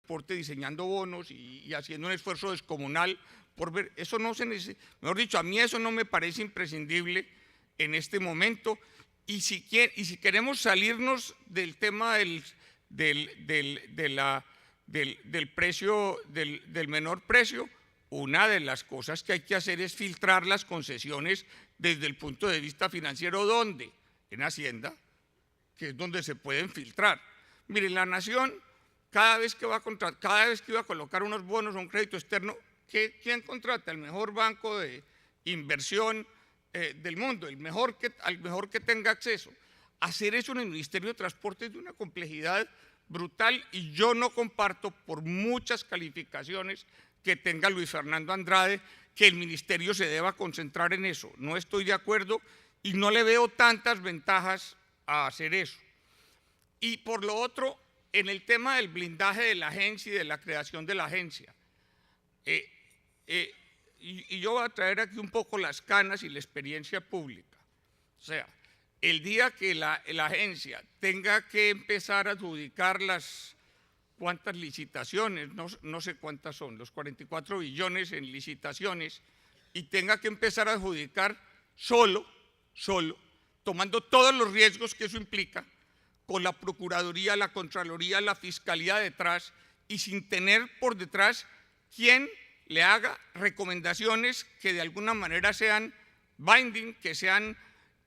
Transporte diseñando bonos y haciendo un esfuerzo descomunal por ver, eso no se necesita, mejor dicho, a mí eso no me parece imprescindible en este momento, y si queremos salirnos del tema del precio, del menor precio, una de las cosas que hay que hacer es filtrar las concesiones desde el punto de vista financiero. ¿Dónde? En Hacienda, que es donde se pueden filtrar. Mire, la Nación, cada vez que iba a colocar unos bonos o un crédito externo, ¿quién contrata? El mejor banco de inversión del mundo, al mejor que tenga acceso. Hacer eso en el Ministerio de Transporte es de una complejidad brutal, y yo no comparto, por muchas calificaciones que tenga Luis Fernando Andrade, que el ministerio se deba concentrar en eso. No estoy de acuerdo y no le veo tantas ventajas a hacer eso. Y por lo otro, en el tema del blindaje de la agencia y de la creación de la agencia, y yo voy a traer aquí un poco las canas y la experiencia pública. O sea, el día que la agencia tenga que empezar a adjudicar ¿cuántas licitaciones? No sé cuántas son, los 44 billones en licitaciones, y tenga que empezar a adjudicar solo, tomando todos los riesgos que eso implica, con la Procuraduría, la Contraloría, la Fiscalía detrás, y sin tener por detrás quien le haga recomendaciones que de alguna manera sean binding, que sean…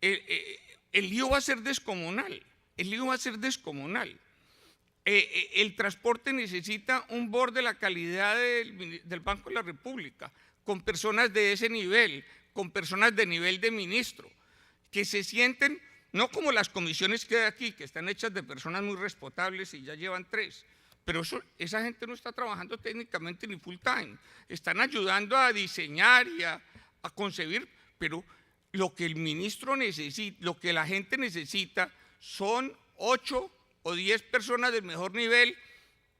el lío va a ser descomunal, el transporte necesita un board de la calidad del Banco de la República, con personas de ese nivel, con personas de nivel de ministro, que se sienten, no como las comisiones que hay aquí, que están hechas de personas muy respetables y ya llevan 3, pero esa gente no está trabajando técnicamente ni full time, están ayudando a diseñar y a concebir, pero lo que el ministro necesita, lo que la gente necesita son 8 o 10 personas del mejor nivel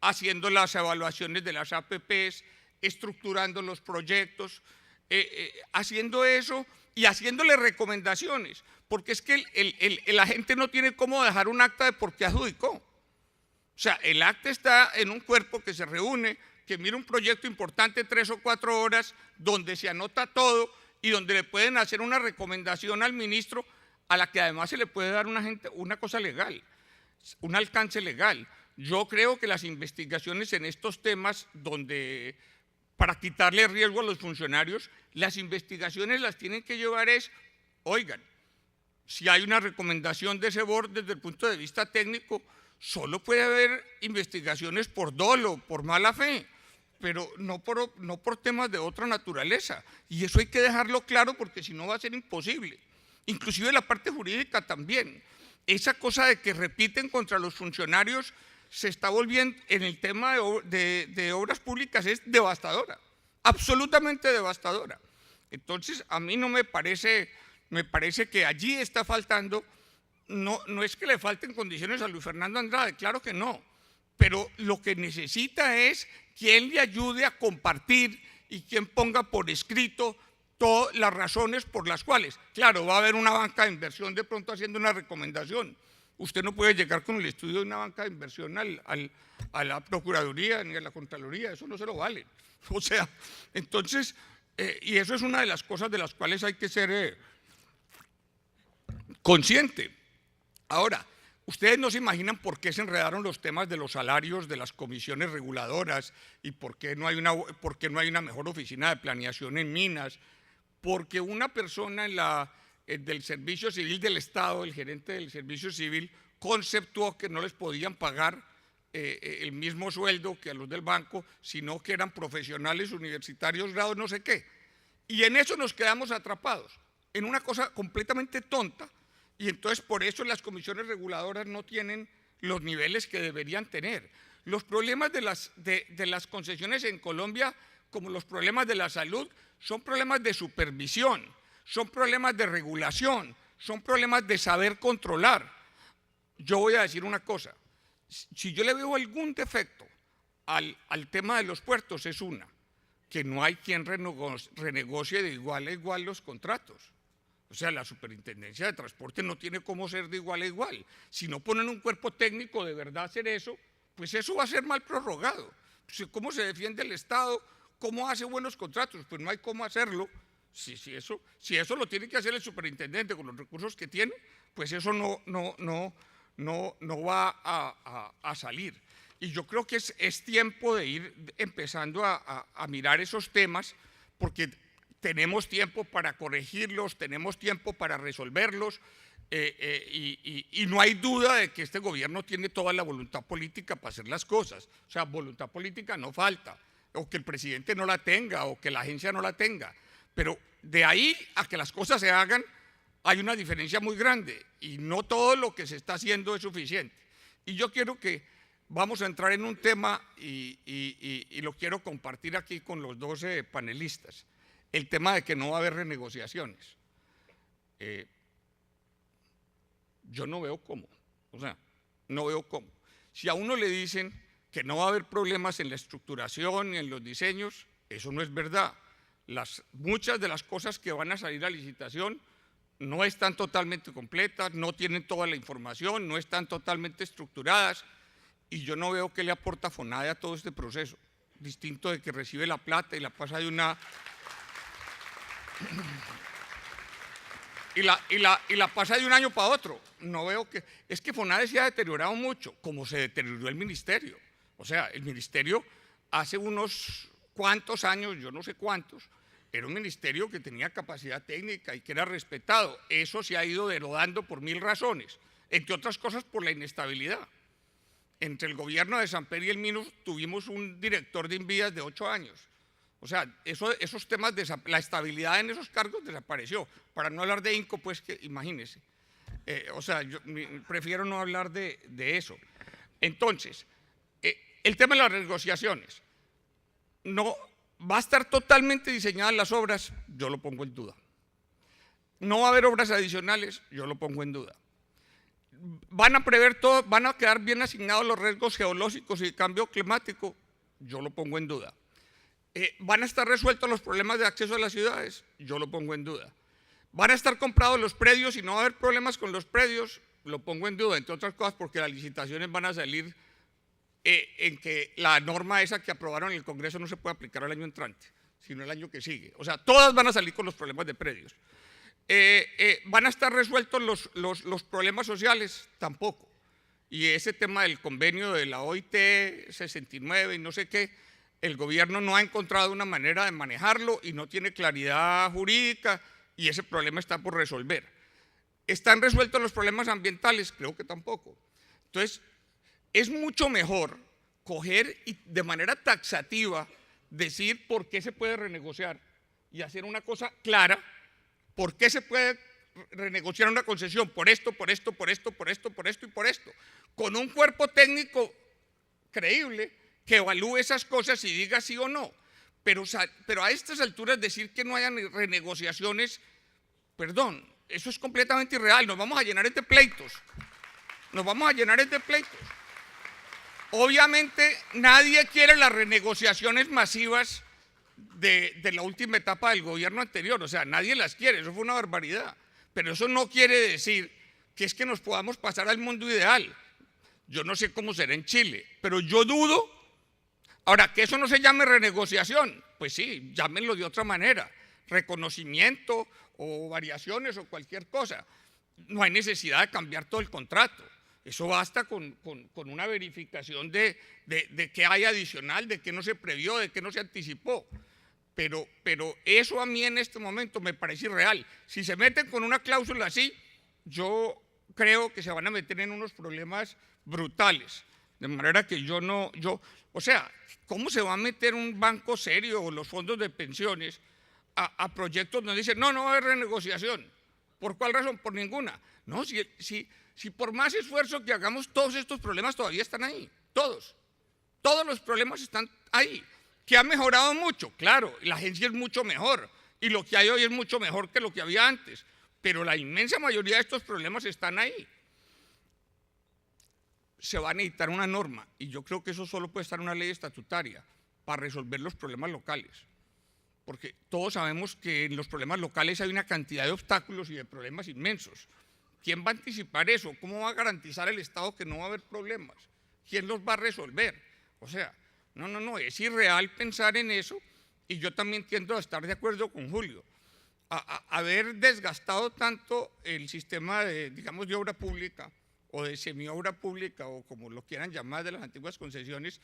haciendo las evaluaciones de las APPs, estructurando los proyectos, haciendo eso y haciéndole recomendaciones, porque es que la gente no tiene cómo dejar un acta de por qué adjudicó. O sea, el acta está en un cuerpo que se reúne, que mira un proyecto importante 3 o 4 horas, donde se anota todo y donde le pueden hacer una recomendación al ministro, a la que además se le puede dar una cosa legal, un alcance legal. Yo creo que las investigaciones en estos temas, donde para quitarle riesgo a los funcionarios, las investigaciones las tienen que llevar oigan, si hay una recomendación de ese board desde el punto de vista técnico, solo puede haber investigaciones por dolo, por mala fe, pero no por temas de otra naturaleza. Y eso hay que dejarlo claro, porque si no va a ser imposible. Inclusive la parte jurídica también. Esa cosa de que repiten contra los funcionarios se está volviendo, en el tema de obras públicas, es devastadora, absolutamente devastadora. Entonces, a mí no me parece que allí está faltando, no es que le falten condiciones a Luis Fernando Andrade, claro que no, pero lo que necesita es quien le ayude a compartir y quien ponga por escrito todas las razones por las cuales. Claro, va a haber una banca de inversión de pronto haciendo una recomendación. Usted no puede llegar con el estudio de una banca de inversión a la Procuraduría ni a la Contraloría, eso no se lo vale. O sea, entonces, y eso es una de las cosas de las cuales hay que ser consciente. Ahora, ustedes no se imaginan por qué se enredaron los temas de los salarios de las comisiones reguladoras y por qué no hay una mejor oficina de planeación en minas, porque una persona del Servicio Civil del Estado, el gerente del Servicio Civil, conceptuó que no les podían pagar el mismo sueldo que a los del banco, sino que eran profesionales universitarios grados no sé qué. Y en eso nos quedamos atrapados, en una cosa completamente tonta. Y entonces por eso las comisiones reguladoras no tienen los niveles que deberían tener. Los problemas de las concesiones en Colombia, como los problemas de la salud, son problemas de supervisión, son problemas de regulación, son problemas de saber controlar. Yo voy a decir una cosa, si yo le veo algún defecto al tema de los puertos, es que no hay quien renegocie de igual a igual los contratos. O sea, la Superintendencia de Transporte no tiene cómo ser de igual a igual. Si no ponen un cuerpo técnico de verdad a hacer eso, pues eso va a ser mal prorrogado. cómo se defiende el Estado, cómo hace buenos contratos, pues no hay cómo hacerlo. Si eso lo tiene que hacer el superintendente con los recursos que tiene, pues eso no va a salir. Y yo creo que es tiempo de ir empezando a mirar esos temas, porque tenemos tiempo para corregirlos, tenemos tiempo para resolverlos, y no hay duda de que este gobierno tiene toda la voluntad política para hacer las cosas. O sea, voluntad política no falta, o que el presidente no la tenga, o que la agencia no la tenga. Pero de ahí a que las cosas se hagan, hay una diferencia muy grande, y no todo lo que se está haciendo es suficiente. Y yo quiero que vamos a entrar en un tema, y lo quiero compartir aquí con los 12 panelistas, el tema de que no va a haber renegociaciones. Yo no veo cómo, o sea, no veo cómo. Si a uno le dicen que no va a haber problemas en la estructuración y en los diseños, eso no es verdad. Muchas de las cosas que van a salir a licitación no están totalmente completas, no tienen toda la información, no están totalmente estructuradas, y yo no veo qué le aporta FONADE a todo este proceso, distinto de que recibe la plata y la pasa de una... y la pasa de un año para otro. No veo que... Es que FONADE se ha deteriorado mucho, como se deterioró el ministerio. O sea, el ministerio hace unos cuantos años, yo no sé cuántos, era un ministerio que tenía capacidad técnica y que era respetado. Eso se ha ido derodando por 1000 razones, entre otras cosas por la inestabilidad. Entre el gobierno de Samper y el MINUS tuvimos un director de Invías de 8 años. O sea, esos temas de la estabilidad en esos cargos desapareció. Para no hablar de INCO, pues que imagínense. O sea, yo prefiero no hablar de eso. Entonces, el tema de las renegociaciones. No va a estar totalmente diseñadas las obras, yo lo pongo en duda. No va a haber obras adicionales, yo lo pongo en duda. Van a prever todo, van a quedar bien asignados los riesgos geológicos y de cambio climático, yo lo pongo en duda. ¿Van a estar resueltos los problemas de acceso a las ciudades? Yo lo pongo en duda. ¿Van a estar comprados los predios y no va a haber problemas con los predios? Lo pongo en duda, entre otras cosas porque las licitaciones van a salir en que la norma esa que aprobaron en el Congreso no se puede aplicar al año entrante, sino el año que sigue. O sea, todas van a salir con los problemas de predios. ¿Van a estar resueltos los problemas sociales? Tampoco. Y ese tema del convenio de la OIT 69 y no sé qué, el gobierno no ha encontrado una manera de manejarlo y no tiene claridad jurídica, y ese problema está por resolver. ¿Están resueltos los problemas ambientales? Creo que tampoco. Entonces, es mucho mejor coger y de manera taxativa decir por qué se puede renegociar y hacer una cosa clara, por qué se puede renegociar una concesión, por esto, por esto, por esto, por esto, por esto y por esto, con un cuerpo técnico creíble que evalúe esas cosas y diga sí o no. Pero a estas alturas decir que no hayan renegociaciones, perdón, eso es completamente irreal. Nos vamos a llenar de pleitos. Nos vamos a llenar de pleitos. Obviamente nadie quiere las renegociaciones masivas de la última etapa del gobierno anterior. O sea, nadie las quiere, eso fue una barbaridad. Pero eso no quiere decir que es que nos podamos pasar al mundo ideal. Yo no sé cómo será en Chile, pero yo dudo. Ahora, que eso no se llame renegociación, pues sí, llámenlo de otra manera, reconocimiento o variaciones o cualquier cosa. No hay necesidad de cambiar todo el contrato. Eso basta con una verificación de qué hay adicional, de qué no se previó, de qué no se anticipó. Pero eso a mí en este momento me parece irreal. Si se meten con una cláusula así, yo creo que se van a meter en unos problemas brutales. De manera que o sea, ¿cómo se va a meter un banco serio o los fondos de pensiones a proyectos donde dicen no va a haber renegociación? ¿Por cuál razón? Por ninguna. No, si por más esfuerzo que hagamos, todos estos problemas todavía están ahí, todos los problemas están ahí. ¿Que ha mejorado mucho? Claro, la agencia es mucho mejor y lo que hay hoy es mucho mejor que lo que había antes, pero la inmensa mayoría de estos problemas están ahí. Se va a necesitar una norma, y yo creo que eso solo puede estar en una ley estatutaria para resolver los problemas locales, porque todos sabemos que en los problemas locales hay una cantidad de obstáculos y de problemas inmensos. ¿Quién va a anticipar eso? ¿Cómo va a garantizar el Estado que no va a haber problemas? ¿Quién los va a resolver? O sea, No, no, no, es irreal pensar en eso y yo también tiendo a estar de acuerdo con Julio. Haber desgastado tanto el sistema de, digamos, de obra pública o de semiobra pública o como lo quieran llamar de las antiguas concesiones,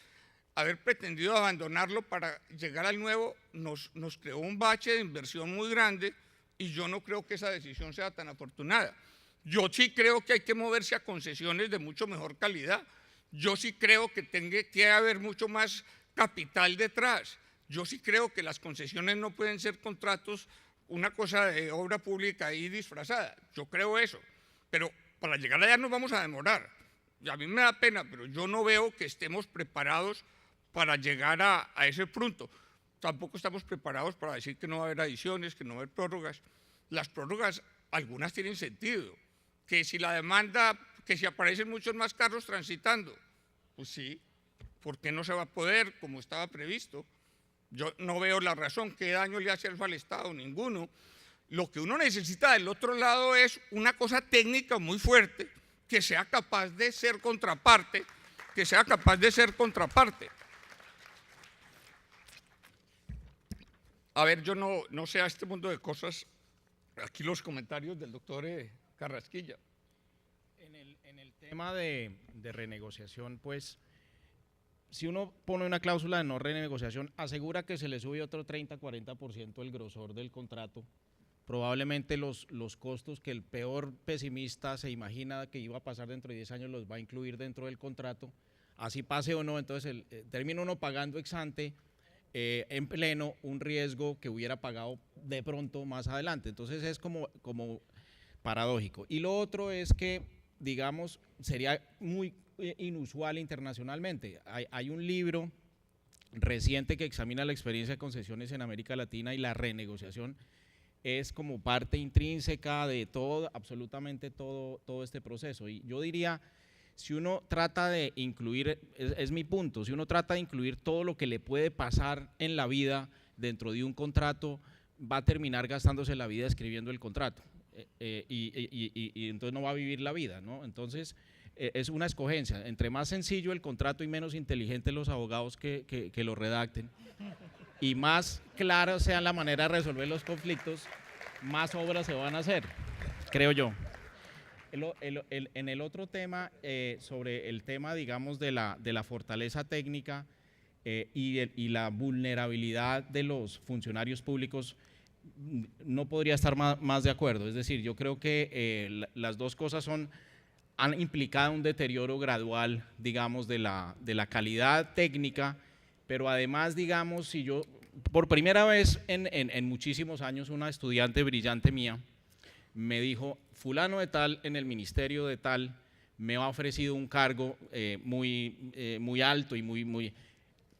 haber pretendido abandonarlo para llegar al nuevo nos creó un bache de inversión muy grande y yo no creo que esa decisión sea tan afortunada. Yo sí creo que hay que moverse a concesiones de mucho mejor calidad. Yo sí creo que tiene que haber mucho más capital detrás. Yo sí creo que las concesiones no pueden ser contratos, una cosa de obra pública ahí disfrazada. Yo creo eso. Pero para llegar allá nos vamos a demorar. Y a mí me da pena, pero yo no veo que estemos preparados para llegar a ese punto. Tampoco estamos preparados para decir que no va a haber adiciones, que no va a haber prórrogas. Las prórrogas, algunas tienen sentido. Que si la demanda, que si aparecen muchos más carros transitando, pues sí, ¿por qué no se va a poder como estaba previsto? Yo no veo la razón. ¿Qué daño le hace al Estado? Ninguno. Lo que uno necesita del otro lado es una cosa técnica muy fuerte que sea capaz de ser contraparte, que sea capaz de ser contraparte. A ver, yo no sé a este mundo de cosas, aquí los comentarios del doctor Carrasquilla. En el tema de renegociación, pues, si uno pone una cláusula de no renegociación, asegura que se le sube otro 30-40% el grosor del contrato. Probablemente los costos que el peor pesimista se imagina que iba a pasar dentro de 10 años los va a incluir dentro del contrato, así pase o no, entonces termina uno pagando ex ante en pleno un riesgo que hubiera pagado de pronto más adelante. Entonces es como paradójico. Y lo otro es que, digamos, sería muy inusual internacionalmente. Hay un libro reciente que examina la experiencia de concesiones en América Latina y la renegociación es como parte intrínseca de todo, absolutamente todo este proceso. Y yo diría, si uno trata de incluir, es mi punto, si uno trata de incluir todo lo que le puede pasar en la vida dentro de un contrato, va a terminar gastándose la vida escribiendo el contrato y entonces no va a vivir la vida, ¿no? Entonces es una escogencia, entre más sencillo el contrato y menos inteligentes los abogados que lo redacten y más clara sea la manera de resolver los conflictos, más obras se van a hacer, creo yo. En el otro tema, sobre el tema, digamos, de la fortaleza técnica y la vulnerabilidad de los funcionarios públicos, no podría estar más de acuerdo. Es decir, yo creo que las dos cosas han implicado un deterioro gradual, digamos, de la calidad técnica, pero además, digamos, si yo, por primera vez en muchísimos años, una estudiante brillante mía me dijo, fulano de tal en el ministerio de tal me ha ofrecido un cargo muy alto y muy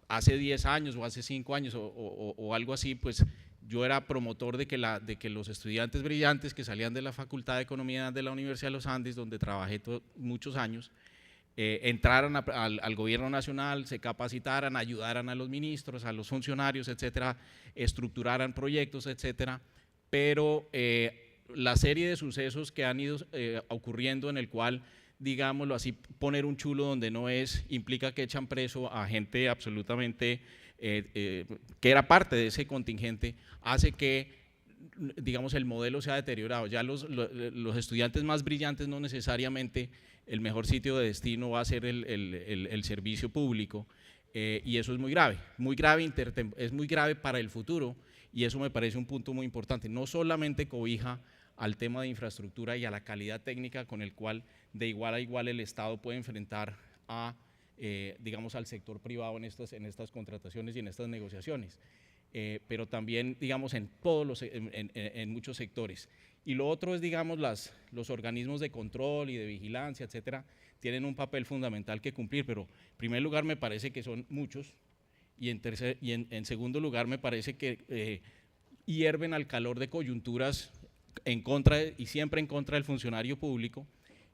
hace 10 años o hace 5 años o algo así, pues yo era promotor de que los estudiantes brillantes que salían de la Facultad de Economía de la Universidad de los Andes, donde trabajé muchos años, entraran al gobierno nacional, se capacitaran, ayudaran a los ministros, a los funcionarios, etcétera, estructuraran proyectos, etcétera, pero la serie de sucesos que han ido ocurriendo en el cual, digámoslo así, poner un chulo donde no es, implica que echan preso a gente absolutamente que era parte de ese contingente, hace que, digamos, el modelo se ha deteriorado. Ya los estudiantes más brillantes no necesariamente el mejor sitio de destino va a ser el servicio público y eso es muy grave, es muy grave para el futuro y eso me parece un punto muy importante. No solamente cobija al tema de infraestructura y a la calidad técnica con el cual de igual a igual el Estado puede enfrentar a, digamos, al sector privado en estas contrataciones y en estas negociaciones, pero también, digamos, en muchos sectores. Y lo otro es, digamos, los organismos de control y de vigilancia, etcétera, tienen un papel fundamental que cumplir, pero en primer lugar me parece que son muchos y en segundo lugar me parece que hierven al calor de coyunturas y siempre en contra del funcionario público,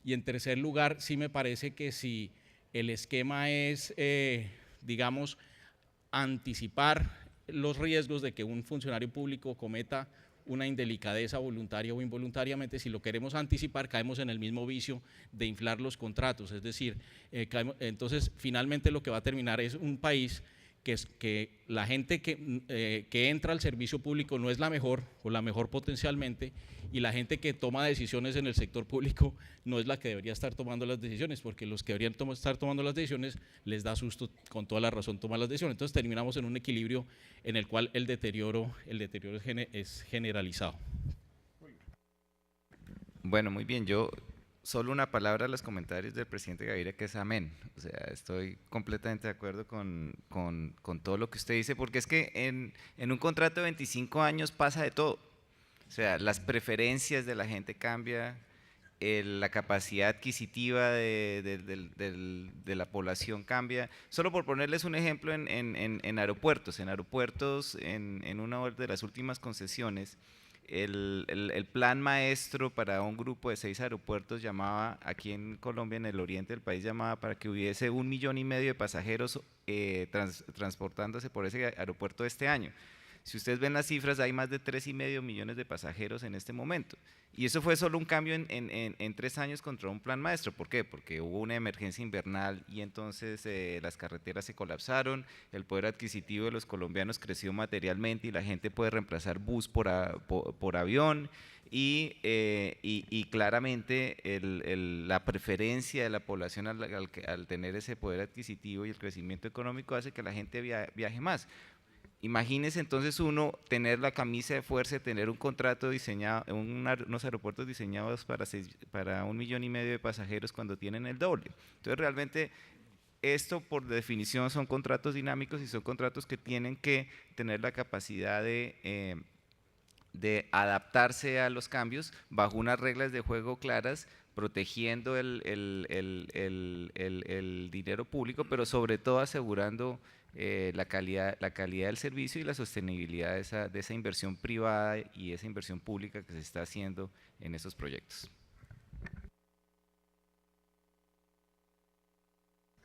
y en tercer lugar sí me parece que si el esquema es, digamos, anticipar los riesgos de que un funcionario público cometa una indelicadeza voluntaria o involuntariamente, si lo queremos anticipar, caemos en el mismo vicio de inflar los contratos, es decir, entonces finalmente lo que va a terminar es un país que la gente que entra al servicio público no es la mejor o la mejor potencialmente, y la gente que toma decisiones en el sector público no es la que debería estar tomando las decisiones, porque los que deberían estar tomando las decisiones les da susto con toda la razón tomar las decisiones. Entonces terminamos en un equilibrio en el cual el deterioro es generalizado. Bueno, muy bien, yo solo una palabra a los comentarios del presidente Gaviria, que es amén. O sea, estoy completamente de acuerdo con todo lo que usted dice, porque es que en un contrato de 25 años pasa de todo. O sea, las preferencias de la gente cambian, la capacidad adquisitiva de la población cambia. Solo por ponerles un ejemplo, en aeropuertos, en una de las últimas concesiones, el plan maestro para un grupo de 6 aeropuertos llamaba, aquí en Colombia, en el oriente del país, llamaba para que hubiese 1,5 millones de pasajeros transportándose por ese aeropuerto este año. Si ustedes ven las cifras, hay más de 3,5 millones de pasajeros en este momento. Y eso fue solo un cambio en 3 años contra un plan maestro. ¿Por qué? Porque hubo una emergencia invernal y entonces las carreteras se colapsaron, el poder adquisitivo de los colombianos creció materialmente y la gente puede reemplazar bus por avión. Y claramente la preferencia de la población al tener ese poder adquisitivo y el crecimiento económico hace que la gente viaje más. Imagínese entonces uno tener la camisa de fuerza, tener un contrato diseñado, unos aeropuertos diseñados para 1,5 millones de pasajeros cuando tienen el doble. Entonces realmente esto por definición son contratos dinámicos y son contratos que tienen que tener la capacidad de adaptarse a los cambios bajo unas reglas de juego claras, protegiendo el dinero público, pero sobre todo asegurando la calidad del servicio y la sostenibilidad de esa inversión privada y esa inversión pública que se está haciendo en esos proyectos.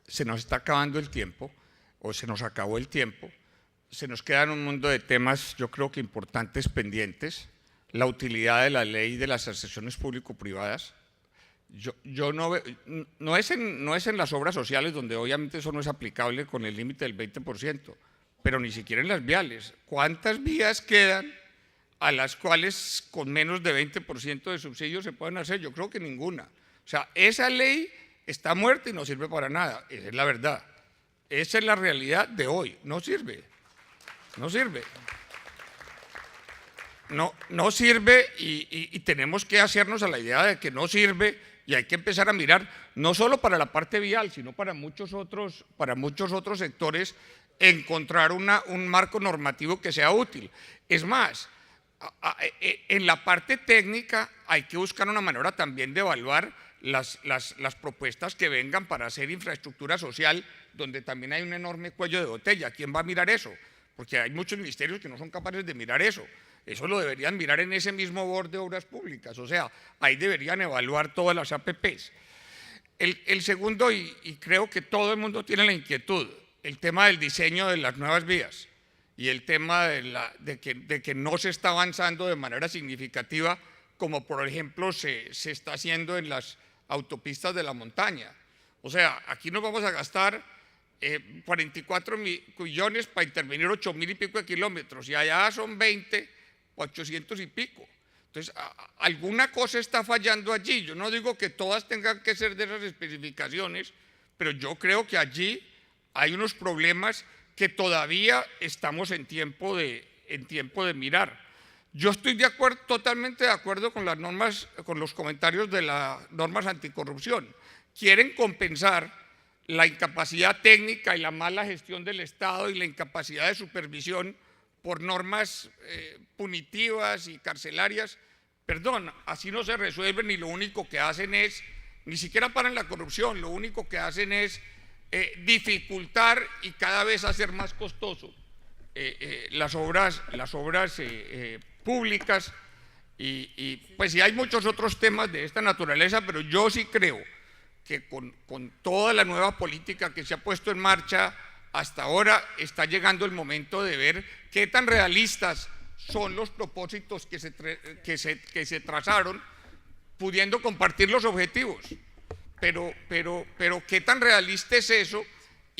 Se nos está acabando el tiempo, o se nos acabó el tiempo. Se nos quedan un mundo de temas, yo creo que importantes, pendientes. La utilidad de la ley de las asociaciones público-privadas. Yo no es en las obras sociales, donde obviamente eso no es aplicable con el límite del 20%, pero ni siquiera en las viales. ¿Cuántas vías quedan a las cuales con menos de 20% de subsidio se pueden hacer? Yo creo que ninguna. O sea, esa ley está muerta y no sirve para nada. Esa es la verdad. Esa es la realidad de hoy. No sirve. No sirve. No sirve y tenemos que hacernos a la idea de que no sirve. Y hay que empezar a mirar, no solo para la parte vial, sino para muchos otros sectores, encontrar un marco normativo que sea útil. Es más, en la parte técnica hay que buscar una manera también de evaluar las propuestas que vengan para hacer infraestructura social, donde también hay un enorme cuello de botella. ¿Quién va a mirar eso? Porque hay muchos ministerios que no son capaces de mirar eso. Eso lo deberían mirar en ese mismo board de obras públicas, o sea, ahí deberían evaluar todas las APPs. El segundo, y creo que todo el mundo tiene la inquietud, el tema del diseño de las nuevas vías y el tema de que no se está avanzando de manera significativa, como por ejemplo se está haciendo en las autopistas de la montaña. O sea, aquí nos vamos a gastar 44 millones para intervenir 8.000 y pico de kilómetros, y allá son 20, 800 y pico. Entonces, alguna cosa está fallando allí. Yo no digo que todas tengan que ser de esas especificaciones, pero yo creo que allí hay unos problemas que todavía estamos en tiempo de mirar. Yo estoy totalmente de acuerdo con las normas, con los comentarios de las normas anticorrupción. Quieren compensar la incapacidad técnica y la mala gestión del Estado y la incapacidad de supervisión por normas punitivas y carcelarias. Perdón, así no se resuelven, y lo único que hacen es, ni siquiera paran la corrupción, lo único que hacen es dificultar y cada vez hacer más costoso las obras públicas, y pues sí hay muchos otros temas de esta naturaleza, pero yo sí creo que con toda la nueva política que se ha puesto en marcha hasta ahora, está llegando el momento de ver qué tan realistas son los propósitos que se trazaron, pudiendo compartir los objetivos, pero qué tan realista es eso,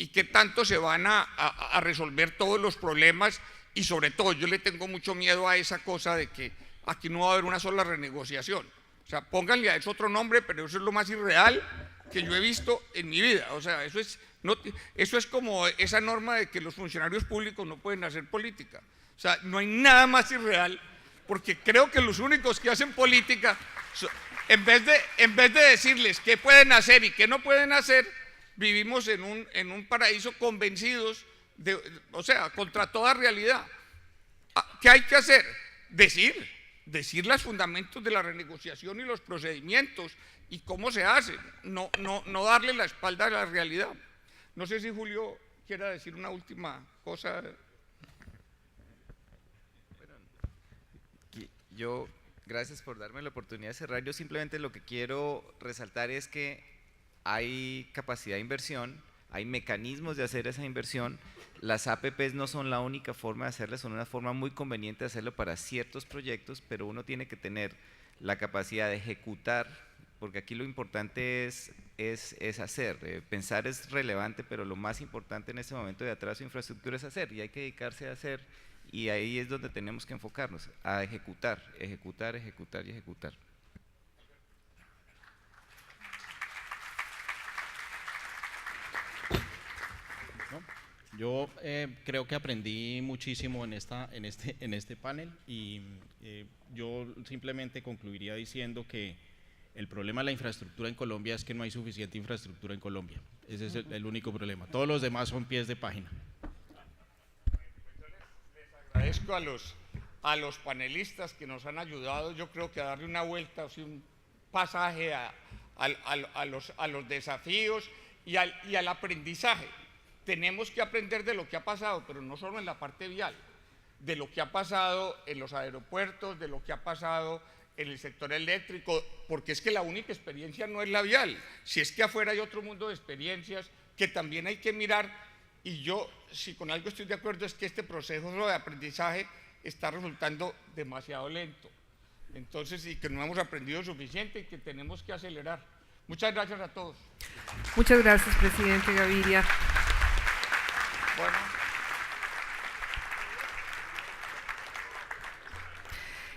y qué tanto se van a resolver todos los problemas, y sobre todo yo le tengo mucho miedo a esa cosa de que aquí no va a haber una sola renegociación. O sea, pónganle a eso otro nombre, pero eso es lo más irreal que yo he visto en mi vida. O sea, eso es como esa norma de que los funcionarios públicos no pueden hacer política. O sea, no hay nada más irreal, porque creo que los únicos que hacen política, en vez de decirles qué pueden hacer y qué no pueden hacer, vivimos en un paraíso convencidos, o sea, contra toda realidad. ¿Qué hay que hacer? Decir los fundamentos de la renegociación y los procedimientos y cómo se hace, no darle la espalda a la realidad. No sé si Julio quiera decir una última cosa. Yo, gracias por darme la oportunidad de cerrar. Yo simplemente lo que quiero resaltar es que hay capacidad de inversión, hay mecanismos de hacer esa inversión. Las APPs no son la única forma de hacerlo, son una forma muy conveniente de hacerlo para ciertos proyectos, pero uno tiene que tener la capacidad de ejecutar, porque aquí lo importante es hacer. Pensar es relevante, pero lo más importante en este momento de atraso de infraestructura es hacer, y hay que dedicarse a hacer, y ahí es donde tenemos que enfocarnos, a ejecutar, ejecutar, ejecutar y ejecutar. Yo creo que aprendí muchísimo en este panel, y yo simplemente concluiría diciendo que el problema de la infraestructura en Colombia es que no hay suficiente infraestructura en Colombia. Ese es el único problema. Todos los demás son pies de página. Agradezco a los panelistas que nos han ayudado, yo creo que a darle una vuelta, así un pasaje a los desafíos y al aprendizaje. Tenemos que aprender de lo que ha pasado, pero no solo en la parte vial, de lo que ha pasado en los aeropuertos, de lo que ha pasado en el sector eléctrico, porque es que la única experiencia no es la vial, si es que afuera hay otro mundo de experiencias que también hay que mirar. Y yo, si con algo estoy de acuerdo, es que este proceso de aprendizaje está resultando demasiado lento. Entonces, y que no hemos aprendido suficiente y que tenemos que acelerar. Muchas gracias a todos. Muchas gracias, presidente Gaviria. Bueno.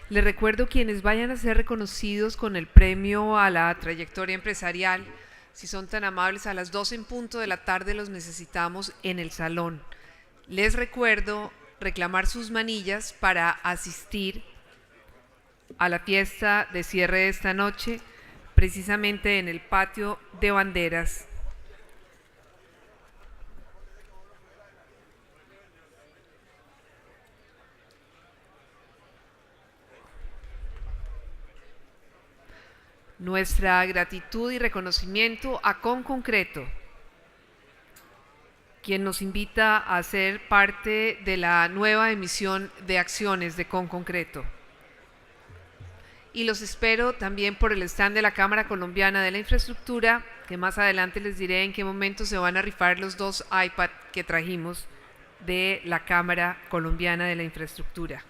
Les recuerdo, quienes vayan a ser reconocidos con el premio a la trayectoria empresarial, si son tan amables, a las 12 en punto de la tarde los necesitamos en el salón. Les recuerdo reclamar sus manillas para asistir a la fiesta de cierre de esta noche, precisamente en el patio de banderas. Nuestra gratitud y reconocimiento a Conconcreto, quien nos invita a ser parte de la nueva emisión de acciones de Conconcreto. Y los espero también por el stand de la Cámara Colombiana de la Infraestructura, que más adelante les diré en qué momento se van a rifar los 2 iPad que trajimos de la Cámara Colombiana de la Infraestructura.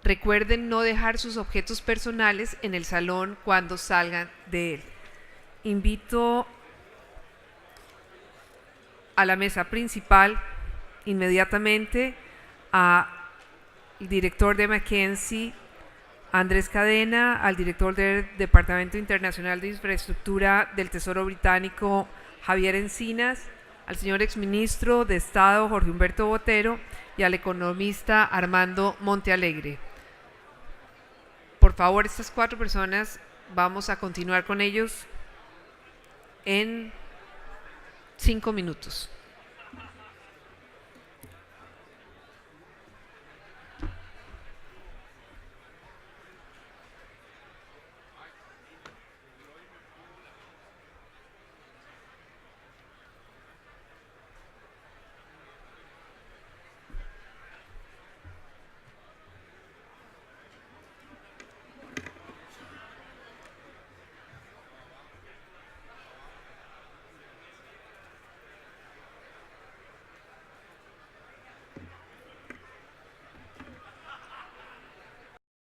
Recuerden no dejar sus objetos personales en el salón cuando salgan de él. Invito a la mesa principal inmediatamente al director de McKinsey, Andrés Cadena, al director del Departamento Internacional de Infraestructura del Tesoro Británico, Javier Encinas, al señor exministro de Estado, Jorge Humberto Botero, y al economista Armando Montealegre. Por favor, estas 4 personas, vamos a continuar con ellos en 5 minutos.